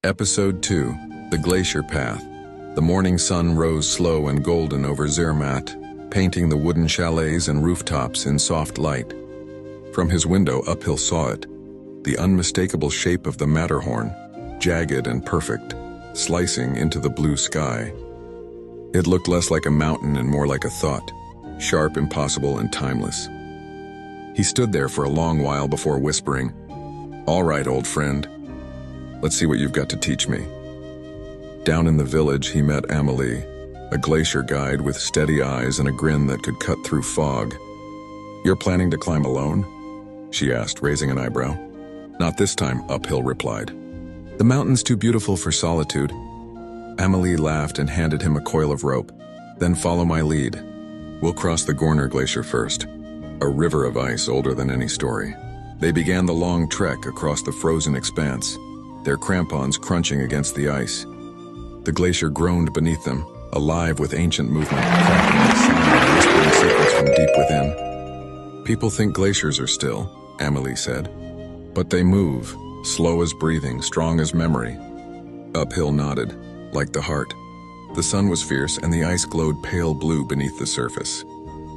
Episode 2, The Glacier Path. The morning sun rose slow and golden over Zermatt, painting the wooden chalets and rooftops in soft light. From his window, Uphill saw it, the unmistakable shape of the Matterhorn, jagged and perfect, slicing into the blue sky. It looked less like a mountain and more like a thought, sharp, impossible, and timeless. He stood there for a long while before whispering, "All right, old friend. Let's see what you've got to teach me." Down in the village, he met Amelie, a glacier guide with steady eyes and a grin that could cut through fog. "You're planning to climb alone?" she asked, raising an eyebrow. "Not this time," Uphill replied. "The mountain's too beautiful for solitude." Amelie laughed and handed him a coil of rope. "Then follow my lead. We'll cross the Gorner Glacier first, a river of ice older than any story." They began the long trek across the frozen expanse, their crampons crunching against the ice. The glacier groaned beneath them, alive with ancient movement, cracking its sound, whispering secrets from deep within. "People think glaciers are still," Amelie said. "But they move, slow as breathing, strong as memory." Uphill nodded, like the heart. The sun was fierce and the ice glowed pale blue beneath the surface.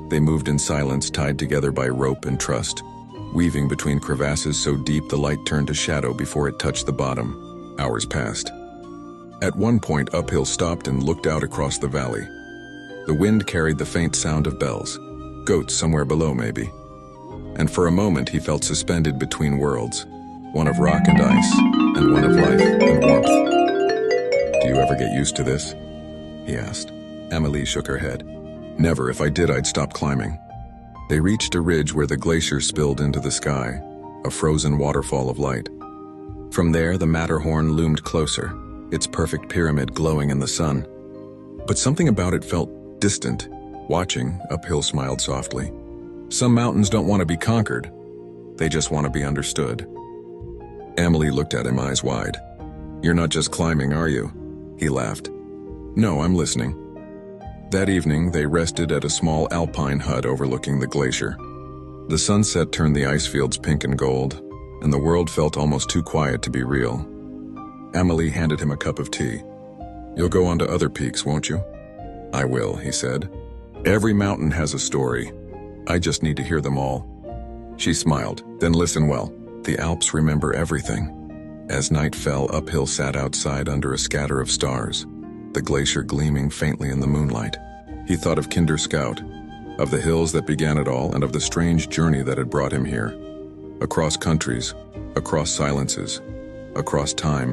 They moved in silence, tied together by rope and trust, weaving between crevasses so deep the light turned to shadow before it touched the bottom. Hours passed. At one point, Uphill stopped and looked out across the valley. The wind carried the faint sound of bells, goats somewhere below maybe. And for a moment he felt suspended between worlds, one of rock and ice, and one of life and warmth. "Do you ever get used to this?" he asked. Amelie shook her head. "Never. If I did, I'd stop climbing." They reached a ridge where the glacier spilled into the sky, a frozen waterfall of light. From there, the Matterhorn loomed closer, its perfect pyramid glowing in the sun. But something about it felt distant. Watching, Uphill smiled softly. "Some mountains don't want to be conquered. They just want to be understood." Amelie looked at him, eyes wide. "You're not just climbing, are you?" He laughed. "No, I'm listening." That evening, they rested at a small alpine hut overlooking the glacier. The sunset turned the ice fields pink and gold, and the world felt almost too quiet to be real. Amelie handed him a cup of tea. "You'll go on to other peaks, won't you?" "I will," he said. "Every mountain has a story. I just need to hear them all." She smiled. "Then listen well. The Alps remember everything." As night fell, Uphill sat outside under a scatter of stars, the glacier gleaming faintly in the moonlight. He thought of Kinder Scout, of the hills that began it all, and of the strange journey that had brought him here. Across countries, across silences, across time.